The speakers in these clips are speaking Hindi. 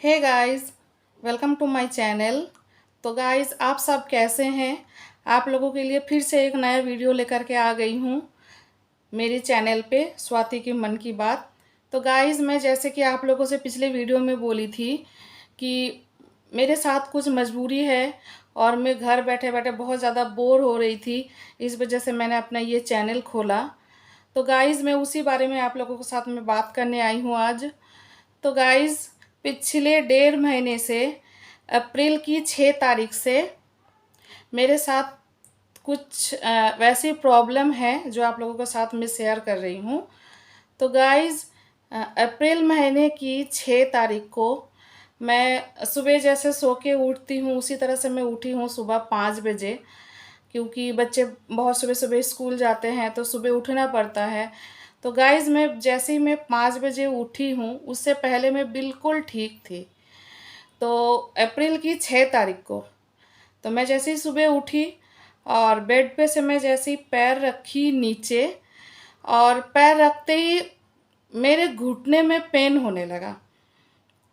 Hey guys, welcome to my channel. तो गाइस, आप सब कैसे हैं? आप लोगों के लिए फिर से एक नया वीडियो लेकर के आ गई हूँ मेरे चैनल पे, स्वाति की मन की बात। तो गाइस, मैं जैसे कि आप लोगों से पिछले वीडियो में बोली थी कि मेरे साथ कुछ मजबूरी है और मैं घर बैठे बैठे बहुत ज़्यादा बोर हो रही थी। इस वजह से मैंने अपना ये चैनल खोला। तो गाइस, मैं उसी बारे में आप लोगों के साथ में बात करने आई हूँ आज। तो गाइस, पिछले 1.5 महीने से अप्रैल की 6 तारीख से मेरे साथ कुछ वैसी प्रॉब्लम है जो आप लोगों के साथ में शेयर कर रही हूँ। तो गाइस, अप्रैल महीने की 6 तारीख को मैं सुबह जैसे सो के उठती हूँ उसी तरह से मैं उठी हूँ सुबह 5 बजे, क्योंकि बच्चे बहुत सुबह सुबह स्कूल जाते हैं तो सुबह उठना पड़ता है। तो गाइज़, मैं जैसे ही मैं 5 बजे उठी हूँ उससे पहले मैं बिल्कुल ठीक थी। तो अप्रैल की 6 तारीख को तो मैं जैसे ही सुबह उठी और बेड पे से मैं जैसे ही पैर रखी नीचे, और पैर रखते ही मेरे घुटने में पेन होने लगा।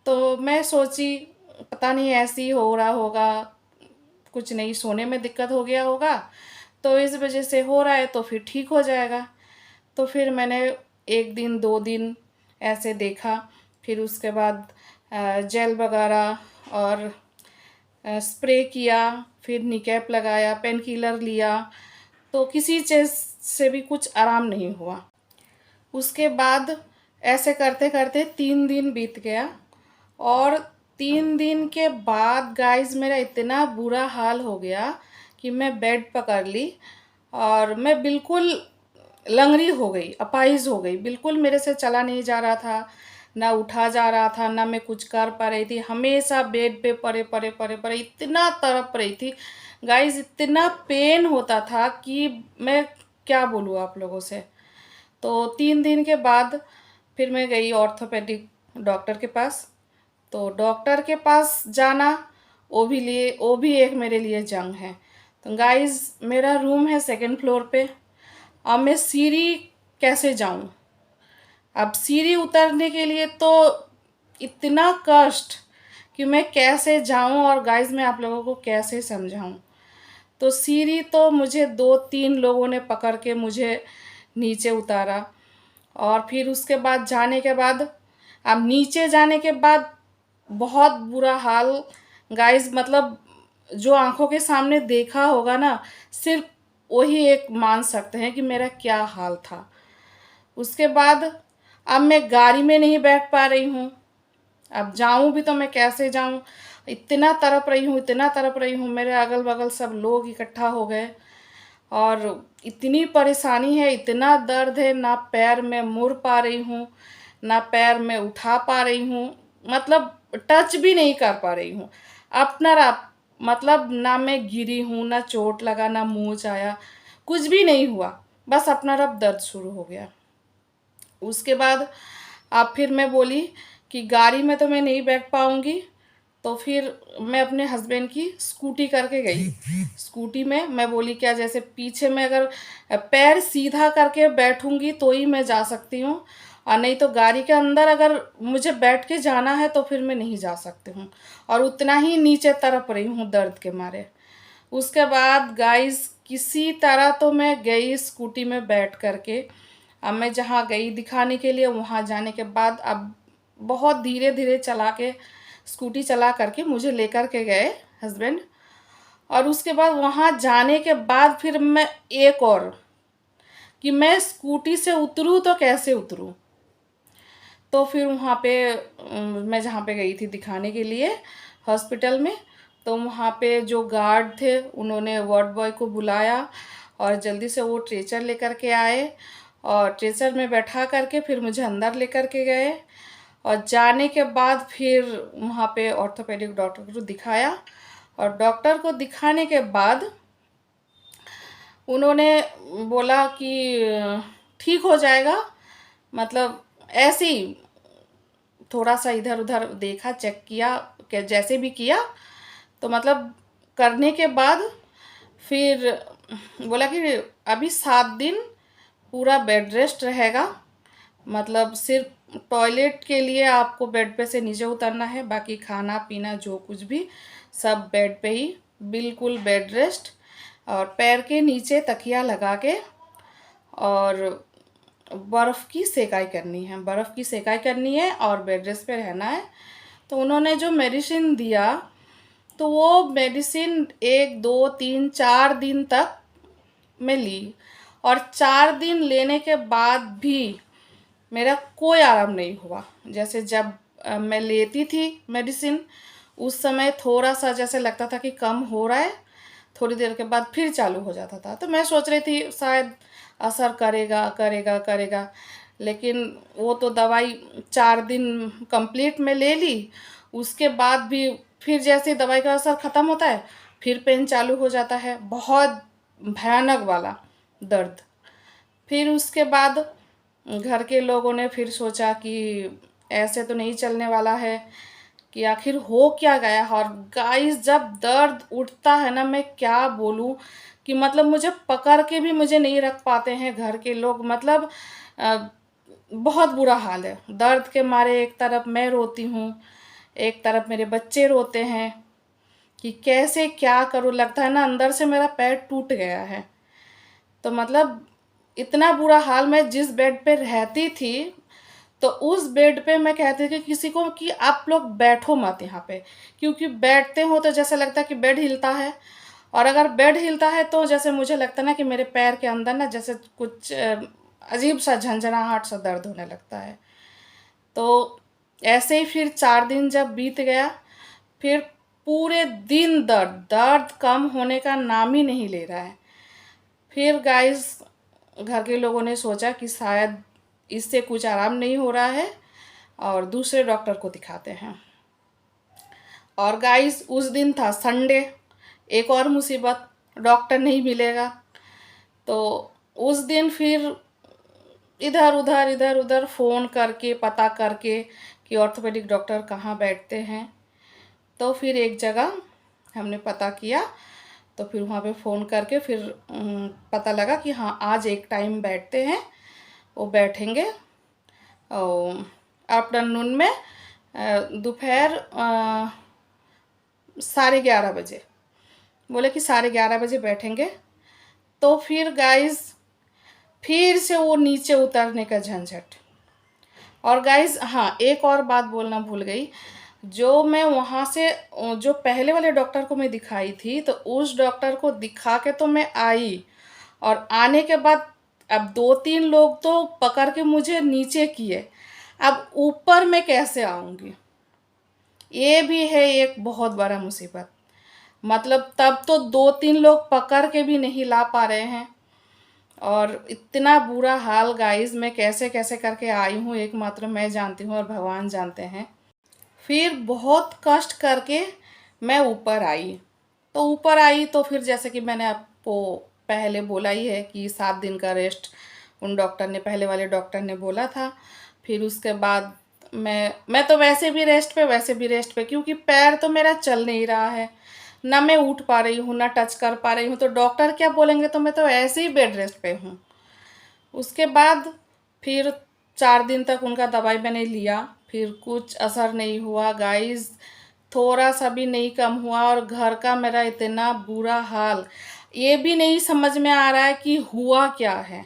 तो मैं सोची पता नहीं ऐसे ही हो रहा होगा, कुछ नहीं, सोने में दिक्कत हो गया होगा, तो इस वजह से हो रहा है तो फिर ठीक हो जाएगा। तो फिर मैंने 1 दिन 2 दिन ऐसे देखा। फिर उसके बाद जेल वगैरह और स्प्रे किया, फिर निकैप लगाया, पेन किलर लिया, तो किसी चीज़ से भी कुछ आराम नहीं हुआ। उसके बाद ऐसे करते करते 3 दिन बीत गया, और 3 दिन के बाद गाइस मेरा इतना बुरा हाल हो गया कि मैं बेड पकड़ ली और मैं बिल्कुल लंगड़ी हो गई, अपाहिज हो गई। बिल्कुल मेरे से चला नहीं जा रहा था, ना उठा जा रहा था, ना मैं कुछ कर पा रही थी। हमेशा बेड पे पड़े पड़े पड़े पड़े इतना तड़प रही थी गाइस, इतना पेन होता था कि मैं क्या बोलूँ आप लोगों से। तो 3 दिन के बाद फिर मैं गई ऑर्थोपेडिक डॉक्टर के पास। तो डॉक्टर के पास जाना, वो भी एक मेरे लिए जंग है। तो गाइस, मेरा रूम है 2nd फ्लोर पे। अब मैं सीढ़ी कैसे जाऊं? अब सीढ़ी उतरने के लिए तो इतना कष्ट कि मैं कैसे जाऊं, और गाइस मैं आप लोगों को कैसे समझाऊं। तो सीढ़ी तो मुझे 2-3 लोगों ने पकड़ के मुझे नीचे उतारा, और फिर उसके बाद जाने के बाद, अब नीचे जाने के बाद बहुत बुरा हाल गाइस, मतलब जो आंखों के सामने देखा होगा ना, सिर्फ वही एक मान सकते हैं कि मेरा क्या हाल था। उसके बाद अब मैं गाड़ी में नहीं बैठ पा रही हूँ। अब जाऊँ भी तो मैं कैसे जाऊँ? इतना तड़प रही हूँ, इतना तड़प रही हूँ, मेरे अगल बगल सब लोग इकट्ठा हो गए, और इतनी परेशानी है, इतना दर्द है, ना पैर में मुड़ पा रही हूँ, ना पैर में उठा पा रही हूँ, मतलब टच भी नहीं कर पा रही हूँ अपना मतलब ना मैं गिरी हूँ, ना चोट लगा, ना मूंछ आया, कुछ भी नहीं हुआ, बस अपना रब दर्द शुरू हो गया। उसके बाद अब फिर मैं बोली कि गाड़ी में तो मैं नहीं बैठ पाऊँगी। तो फिर मैं अपने हस्बैंड की स्कूटी करके गई। स्कूटी में मैं बोली क्या, जैसे पीछे में अगर पैर सीधा करके बैठूंगी तो ही मैं जा सकती हूँ, और नहीं तो गाड़ी के अंदर अगर मुझे बैठ के जाना है तो फिर मैं नहीं जा सकती हूँ, और उतना ही नीचे तरफ रही हूँ दर्द के मारे। उसके बाद गाइस, किसी तरह तो मैं गई स्कूटी में बैठ करके। अब मैं जहाँ गई दिखाने के लिए, वहाँ जाने के बाद अब बहुत धीरे धीरे चला के, स्कूटी चला करके मुझे लेकर के गए हस्बैंड। और उसके बाद वहाँ जाने के बाद फिर मैं एक और कि मैं स्कूटी से उतरूँ तो कैसे उतरूँ। तो फिर वहाँ पे मैं जहाँ पे गई थी दिखाने के लिए हॉस्पिटल में, तो वहाँ पे जो गार्ड थे उन्होंने वार्ड बॉय को बुलाया, और जल्दी से वो ट्रेचर लेकर के आए, और ट्रेचर में बैठा करके फिर मुझे अंदर लेकर के गए। और जाने के बाद फिर वहाँ पे ऑर्थोपेडिक डॉक्टर को दिखाया, और डॉक्टर को दिखाने के बाद उन्होंने बोला कि ठीक हो जाएगा, मतलब ऐसे ही थोड़ा सा इधर उधर देखा, चेक किया, जैसे भी किया, तो मतलब करने के बाद फिर बोला कि अभी 7 दिन पूरा बेड रेस्ट रहेगा, मतलब सिर्फ टॉयलेट के लिए आपको बेड पे से नीचे उतरना है, बाकी खाना पीना जो कुछ भी सब बेड पे ही, बिल्कुल बेड रेस्ट। और पैर के नीचे तकिया लगा के और बर्फ़ की सेकाई करनी है, बर्फ़ की सेकाई करनी है और बेड रेस्ट पे रहना है। तो उन्होंने जो मेडिसिन दिया, तो वो मेडिसिन 1 2 3 4 दिन तक मैं ली, और 4 दिन लेने के बाद भी मेरा कोई आराम नहीं हुआ। जैसे जब मैं लेती थी मेडिसिन, उस समय थोड़ा सा जैसे लगता था कि कम हो रहा है, थोड़ी देर के बाद फिर चालू हो जाता था। तो मैं सोच रही थी शायद असर करेगा करेगा करेगा, लेकिन वो तो दवाई 4 दिन कंप्लीट में ले ली, उसके बाद भी फिर जैसे दवाई का असर ख़त्म होता है, फिर पेन चालू हो जाता है, बहुत भयानक वाला दर्द। फिर उसके बाद घर के लोगों ने फिर सोचा कि ऐसे तो नहीं चलने वाला है, कि आखिर हो क्या गया। और गाइस जब दर्द उठता है ना, मैं क्या बोलूँ, कि मतलब मुझे पकड़ के भी मुझे नहीं रख पाते हैं घर के लोग। मतलब अ, बहुत बुरा हाल है दर्द के मारे। एक तरफ मैं रोती हूँ, एक तरफ मेरे बच्चे रोते हैं, कि कैसे क्या करूँ। लगता है ना अंदर से मेरा पैर टूट गया है। तो मतलब इतना बुरा हाल। मैं जिस बेड पे रहती थी, तो उस बेड पे मैं कहती थी किसी को कि आप लोग बैठो मत यहाँ पे, क्योंकि बैठते हो तो जैसे लगता है कि बेड हिलता है, और अगर बेड हिलता है तो जैसे मुझे लगता है ना कि मेरे पैर के अंदर ना जैसे कुछ अजीब सा झंझनाहट सा दर्द होने लगता है। तो ऐसे ही फिर 4 दिन जब बीत गया, फिर पूरे दिन दर्द दर्द कम होने का नाम ही नहीं ले रहा है। फिर गाइस घर के लोगों ने सोचा कि शायद इससे कुछ आराम नहीं हो रहा है, और दूसरे डॉक्टर को दिखाते हैं। और गाइस उस दिन था संडे, एक और मुसीबत, डॉक्टर नहीं मिलेगा। तो उस दिन फिर इधर उधर फ़ोन करके पता करके कि ऑर्थोपेडिक डॉक्टर कहाँ बैठते हैं, तो फिर एक जगह हमने पता किया। तो फिर वहाँ पे फ़ोन करके फिर पता लगा कि हाँ आज एक टाइम बैठते हैं, वो बैठेंगे आफ्टरनून में, दोपहर 11:30 बजे। बोले कि 11:30 बजे बैठेंगे। तो फिर गाइस फिर से वो नीचे उतरने का झंझट। और गाइस हाँ, एक और बात बोलना भूल गई। जो मैं वहाँ से जो पहले वाले डॉक्टर को मैं दिखाई थी, तो उस डॉक्टर को दिखा के तो मैं आई, और आने के बाद अब 2 3 लोग तो पकड़ के मुझे नीचे किए। अब ऊपर मैं कैसे आऊँगी, ये भी है एक बहुत बड़ा मुसीबत। मतलब तब तो 2 3 लोग पकड़ के भी नहीं ला पा रहे हैं। और इतना बुरा हाल गाइस, मैं कैसे कैसे करके आई हूँ एकमात्र मैं जानती हूँ और भगवान जानते हैं। फिर बहुत कष्ट करके मैं ऊपर आई। तो ऊपर आई तो फिर जैसे कि मैंने आपको पहले बोला ही है कि 7 दिन का रेस्ट उन डॉक्टर ने, पहले वाले डॉक्टर ने बोला था। फिर उसके बाद मैं तो वैसे भी रेस्ट पे, क्योंकि पैर तो मेरा चल नहीं रहा है, ना मैं उठ पा रही हूँ ना टच कर पा रही हूँ। तो डॉक्टर क्या बोलेंगे, तो मैं तो ऐसे ही बेड रेस्ट पे हूँ। उसके बाद फिर 4 दिन तक उनका दवाई मैंने लिया, फिर कुछ असर नहीं हुआ गाइस, थोड़ा सा भी नहीं कम हुआ। और घर का मेरा इतना बुरा हाल, ये भी नहीं समझ में आ रहा है कि हुआ क्या है।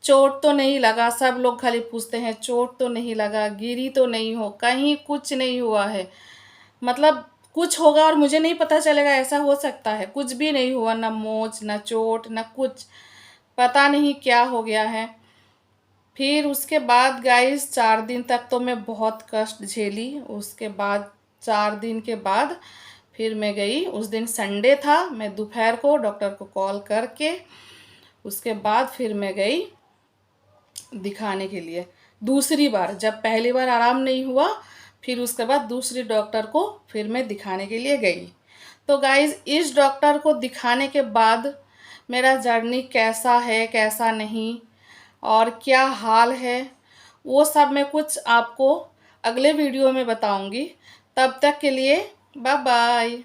चोट तो नहीं लगा, सब लोग खाली पूछते हैं चोट तो नहीं लगा, गिरी तो नहीं हो, कहीं कुछ नहीं हुआ है। मतलब कुछ होगा और मुझे नहीं पता चलेगा, ऐसा हो सकता है? कुछ भी नहीं हुआ, ना मोच ना चोट ना कुछ, पता नहीं क्या हो गया है। फिर उसके बाद गाइस 4 दिन तक तो मैं बहुत कष्ट झेली। उसके बाद 4 दिन के बाद फिर मैं गई, उस दिन संडे था, मैं दोपहर को डॉक्टर को कॉल करके उसके बाद फिर मैं गई दिखाने के लिए दूसरी बार। जब पहली बार आराम नहीं हुआ, फिर उसके बाद दूसरी डॉक्टर को फिर मैं दिखाने के लिए गई। तो गाइस इस डॉक्टर को दिखाने के बाद मेरा जर्नी कैसा है कैसा नहीं और क्या हाल है, वो सब मैं कुछ आपको अगले वीडियो में बताऊंगी। तब तक के लिए बाय बाय।